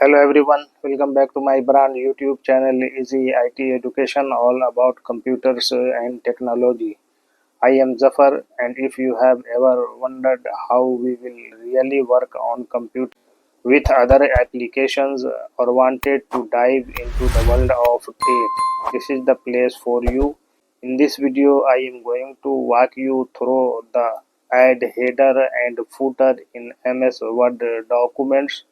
Hello everyone, welcome back to my brand YouTube channel Easy IT Education, all about computers and technology. I am Zafar, and if you have ever wondered how we will really work on computer with other applications or wanted to dive into the world of tech, this is the place for you. In this video, I am going to walk you through the add header and footer in MS Word documents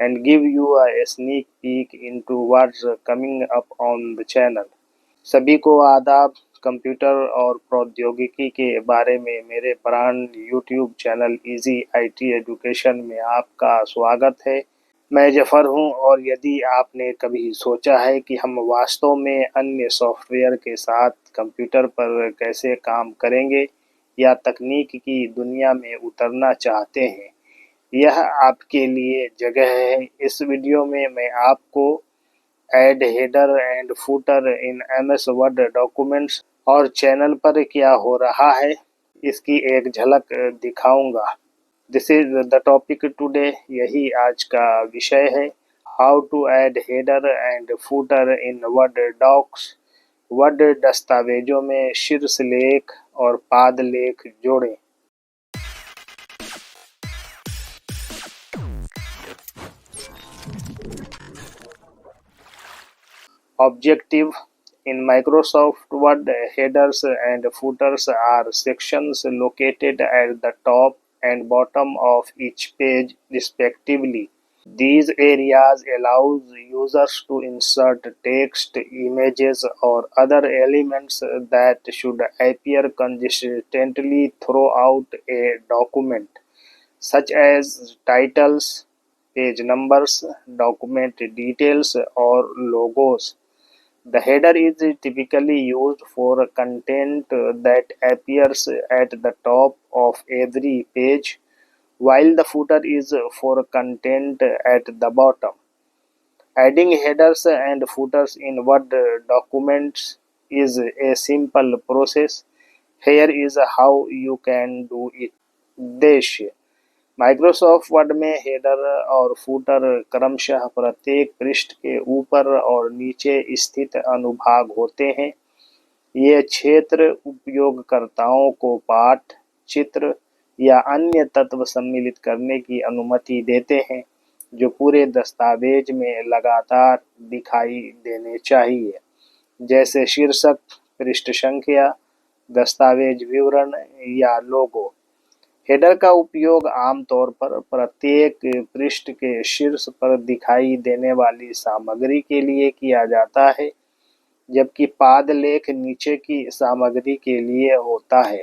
and give you a sneak peek into what's coming up on the channel. सभी को आदाब। Computer और प्रौद्योगिकी के बारे में मेरे brand YouTube channel easy IT education में आपका स्वागत है। मैं जफर हूं, और यदि आपने कभी सोचा है कि हम वास्तव में अन्य सॉफ्टवेयर के साथ कंप्यूटर पर कैसे काम करेंगे या तकनीक की दुनिया में उतरना चाहते हैं, यह आपके लिए जगह है। इस वीडियो में मैं आपको add header and footer in MS Word documents और चैनल पर क्या हो रहा है इसकी एक झलक दिखाऊंगा। This is the topic today, यही आज का विषय है। How to add header and footer in Word docs. Word दस्तावेजों में शीर्ष लेख और पाद लेख जोड़ें। Objective: in Microsoft Word, headers and footers are sections located at the top and bottom of each page, respectively. These areas allow users to insert text, images, or other elements that should appear consistently throughout a document, such as titles, page numbers, document details, or logos. The header is typically used for content that appears at the top of every page, while the footer is for content at the bottom. Adding headers and footers in Word documents is a simple process. Here is how you can do it. उद्देश्य: Microsoft word में header और footer क्रमशः प्रत्येक पृष्ठ के ऊपर और नीचे स्थित अनुभाग होते हैं। ये क्षेत्र उपयोगकर्ताओं को पाठ, चित्र या अन्य तत्व सम्मिलित करने की अनुमति देते हैं जो पूरे दस्तावेज में लगातार दिखाई देने चाहिए, जैसे शीर्षक, पृष्ठ संख्या, दस्तावेज विवरण या लोगो। हेडर का उपयोग आमतौर पर प्रत्येक पृष्ठ के शीर्ष पर दिखाई देने वाली सामग्री के लिए किया जाता है, जबकि पाद लेख नीचे की सामग्री के लिए होता है।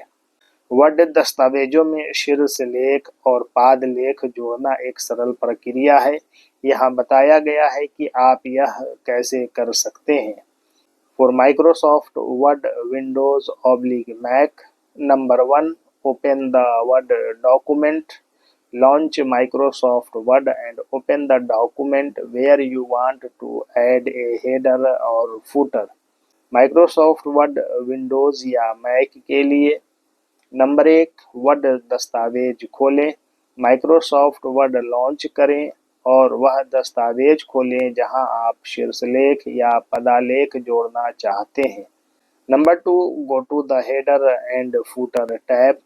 वर्ड दस्तावेजों में शीर्ष लेख और पाद लेख जोड़ना एक सरल प्रक्रिया है। यहाँ बताया गया है कि आप यह कैसे कर सकते हैं। For Microsoft Word Windows Mac, number 1, open the Word document. Launch Microsoft Word and open the document where you want to add a header or footer. Microsoft Word Windows या मैक के लिए, नंबर 1, वर्ड दस्तावेज खोलें। Microsoft word launch करें और वह दस्तावेज खोलें जहां आप शीर्षलेख या पदालेख जोड़ना चाहते हैं। Number 2, go to the header and footer tab.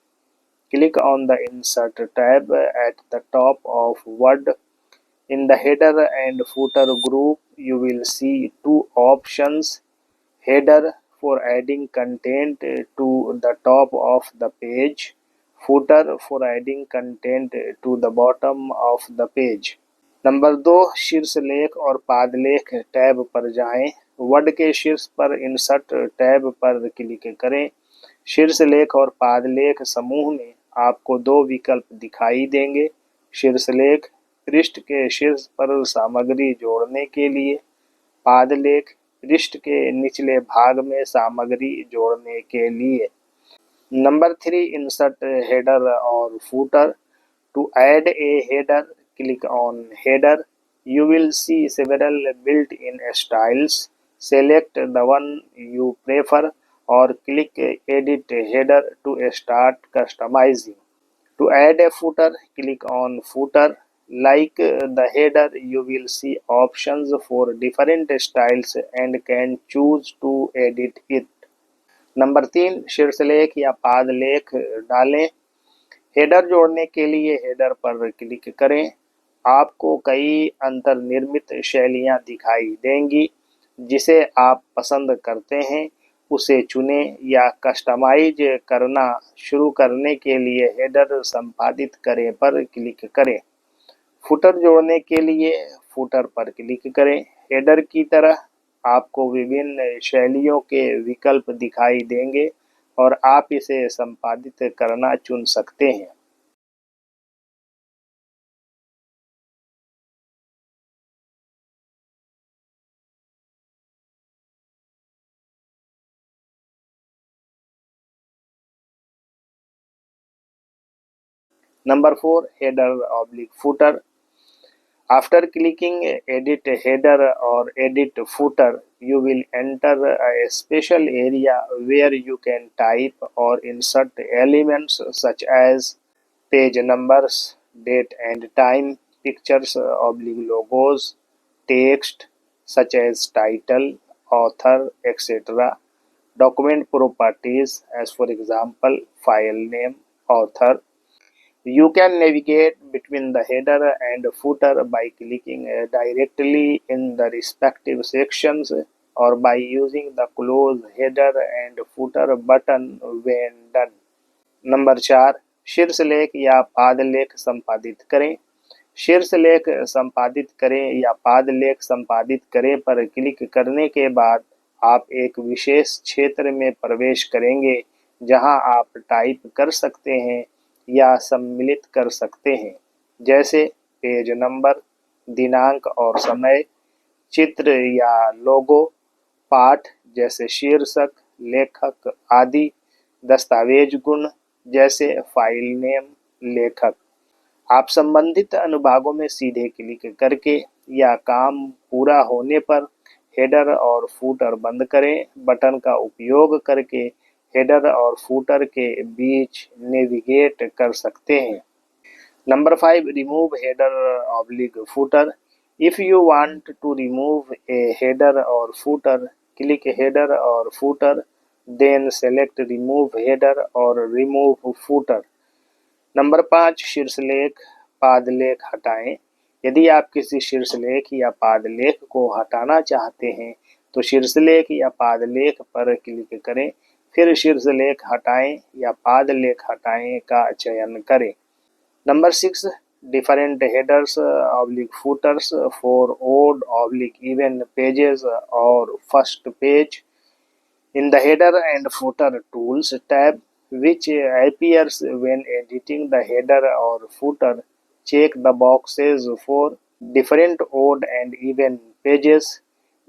Click on the Insert tab at the top of Word. In the header and footer group, you will see two options: header for adding content to the top of the page, footer for adding content to the bottom of the page. Number 2, शीर्षलेख और पादलेख tab पर जाएं। Word के शीर्ष पर insert tab पर click करें। शीर्षलेख और पादलेख समूह में आपको 2 विकल्प दिखाई देंगे। शीर्षलेख पृष्ठ के शीर्ष पर सामग्री जोड़ने के लिए, पादलेख पृष्ठ के निचले भाग में सामग्री जोड़ने के लिए। नंबर 3, इंसर्ट हेडर और footer. To add a header, click on header. You will see several built-in styles. Select the one you prefer or click edit header to start customizing. To add a footer, click on footer. Like the header, you will see options for different styles and can choose to edit it. Number 3, शीर्षलेख या पादलेख डालें। Header जोड़ने के लिए header पर click करें। आपको कई अंतर्निर्मित शैलियाँ दिखाई देंगी। जिसे आप पसंद करते हैं उसे चुनें या कस्टमाइज करना शुरू करने के लिए हेडर संपादित करें पर क्लिक करें। फुटर जोड़ने के लिए फुटर पर क्लिक करें। हेडर की तरह आपको विभिन्न शैलियों के विकल्प दिखाई देंगे और आप इसे संपादित करना चुन सकते हैं। Number 4, header/footer. After clicking edit header or edit footer, you will enter a special area where you can type or insert elements such as page numbers, date and time, pictures/logos, text such as title, author, etc. Document properties, as for example, file name, author. You can navigate between the header and footer by clicking directly in the respective sections or by using the close header and footer button when done. Number 4, शीर्षलेख या पादलेख संपादित करें। शीर्षलेख संपादित करें या पादलेख संपादित करें पर click करने के बाद आप एक विशेष क्षेत्र में प्रवेश करेंगे जहां आप टाइप कर सकते हैं या सम्मिलित कर सकते हैं, जैसे पेज नंबर, दिनांक और समय, चित्र या लोगो, पाठ जैसे शीर्षक, लेखक आदि, दस्तावेज गुण जैसे फाइल नेम, लेखक। आप संबंधित अनुभागों में सीधे क्लिक करके या काम पूरा होने पर हेडर और फूटर बंद करें बटन का उपयोग करके हेडर और फूटर के बीच नेविगेट कर सकते हैं। Number 5, remove header/footer. If you want to remove a header or footer, click header or footer, then select remove header or remove footer. Number 5, शीर्षलेख पादलेख हटाएं। यदि आप किसी शीर्षलेख या पादलेख को हटाना चाहते हैं तो शीर्षलेख या पादलेख पर क्लिक करें, फिर शीर्षलेख हटाएं या पादलेख हटाएं का चयन करें। Number 6, different headers/footers for odd/even pages or first page. In the header and footer tools tab, which appears when editing the header or footer, check the boxes for different odd and even pages.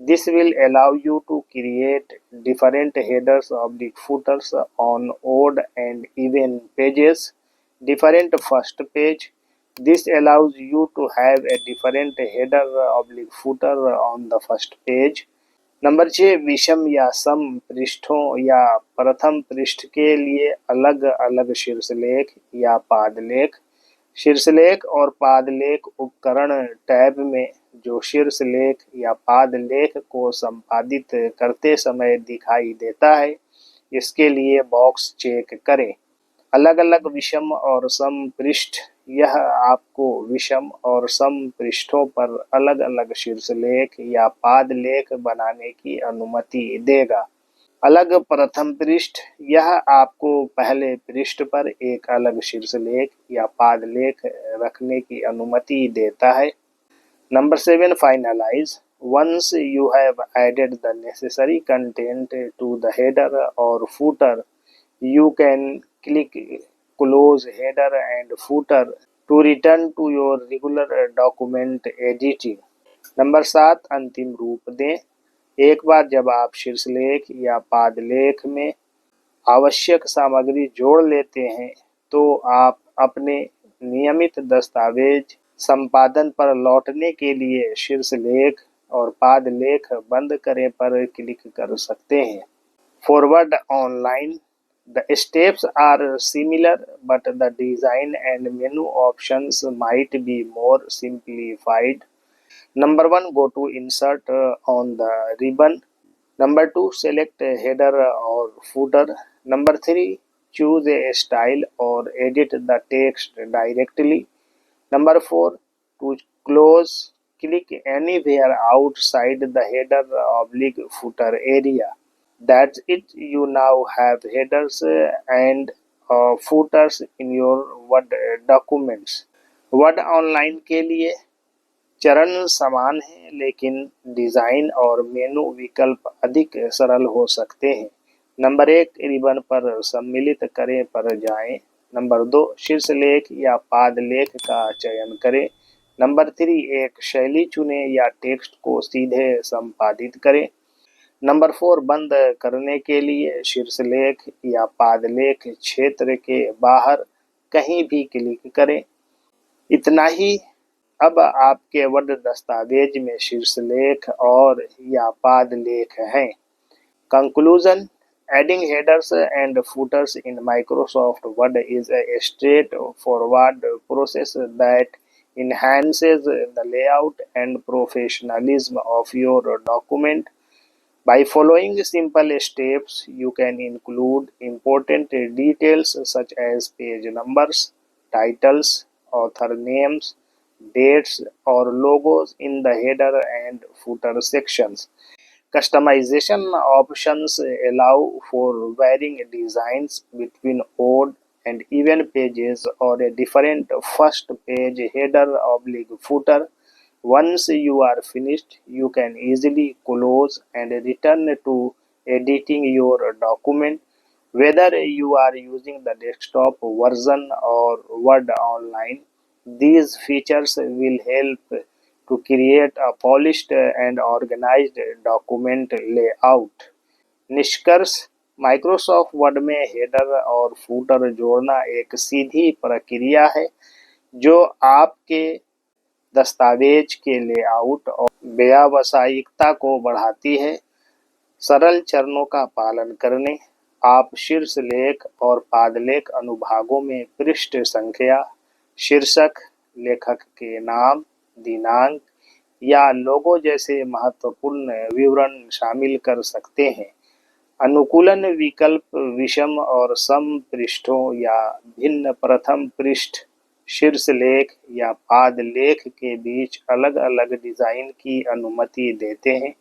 This will allow you to create different headers/footers on odd and even pages. Different first page. This allows you to have a different header/footer on the first page. Number 6, विषम या सम पृष्ठों या प्रथम पृष्ठ के लिए अलग अलग शीर्षलेख या पादलेख। शीर्षलेख और पादलेख उपकरण टैब में जो शीर्षलेख या पादलेख को संपादित करते समय दिखाई देता है, इसके लिए बॉक्स चेक करें। अलग अलग विषम और सम पृष्ठ। यह आपको विषम और सम पृष्ठों पर अलग अलग शीर्षलेख या पादलेख बनाने की अनुमति देगा। अलग प्रथम पृष्ठ। यह आपको पहले पृष्ठ पर एक अलग शीर्षलेख या पादलेख रखने की अनुमति देता है। Number 7, finalize. Once you have added the necessary content to the header or footer, you can click close header and footer to return to your regular document editing. Number 7, अंतिम रूप दें। एक बार जब आप शीर्षलेख या पादलेख में आवश्यक सामग्री जोड़ लेते हैं तो आप अपने नियमित दस्तावेज संपादन पर लौटने के लिए शीर्षलेख और पादलेख बंद करें पर क्लिक कर सकते हैं। Forward online. The steps are similar, but the design and menu options might be more simplified. Number 1, go to insert on the ribbon. Number 2, select a header or footer. Number 3, choose a style or edit the text directly. Number 4, to close, click anywhere outside the header/footer area. That's it. You now have headers and footers in your Word documents. Word online के लिए चरण समान हैं, लेकिन design और मेनू विकल्प अधिक सरल हो सकते हैं। नंबर 1, रिबन पर सम्मिलित करें पर जाएं। नंबर 2, शीर्षलेख या पादलेख का चयन करें। नंबर 3, एक शैली चुनें या टेक्स्ट को सीधे संपादित करें। नंबर 4, बंद करने के लिए शीर्षलेख या पादलेख क्षेत्र के बाहर कहीं भी क्लिक करें। इतना ही। अब आपके वर्ड दस्तावेज में शीर्षलेख और या पादलेख हैं। Conclusion: Adding headers and footers in Microsoft Word is a straightforward process that enhances the layout and professionalism of your document. By following simple steps, you can include important details such as page numbers, titles, author names, dates, or logos in the header and footer sections. Customization options allow for varying designs between odd and even pages or a different first page header/footer. Once you are finished, you can easily close and return to editing your document. Whether you are using the desktop version or Word Online, these features will help to create a polished and organized document layout. निष्कर्ष: Microsoft word में header और footer जोड़ना एक सीधी प्रक्रिया है जो आपके दस्तावेज के लेआउट और व्यावसायिकता को बढ़ाती है। सरल चरणों का पालन करने आप शीर्षलेख और पादलेख अनुभागों में पृष्ठ संख्या, शीर्षक, लेखक के नाम, दिनांक या लोगो जैसे महत्वपूर्ण विवरण शामिल कर सकते हैं। अनुकूलन विकल्प विषम और सम पृष्ठों या भिन्न प्रथम पृष्ठ, शीर्षलेख या पादलेख के बीच अलग-अलग डिज़ाइन की अनुमति देते हैं।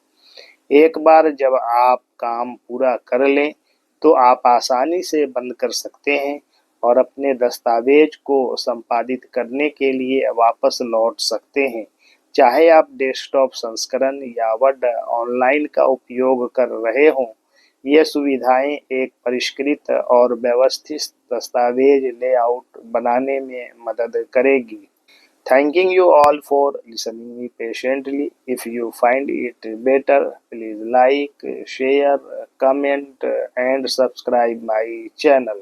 एक बार जब आप काम पूरा कर लें, तो आप आसानी से बंद कर सकते हैं और अपने दस्तावेज को संपादित करने के लिए वापस लौट सकते हैं। चाहे आप डेस्कटॉप संस्करण या वर्ड ऑनलाइन का उपयोग कर रहे हों, ये सुविधाएं एक परिष्कृत और व्यवस्थित दस्तावेज लेआउट बनाने में मदद करेगी। Thanking you all for listening me patiently. If you find it better, please like, share, comment, and subscribe my channel.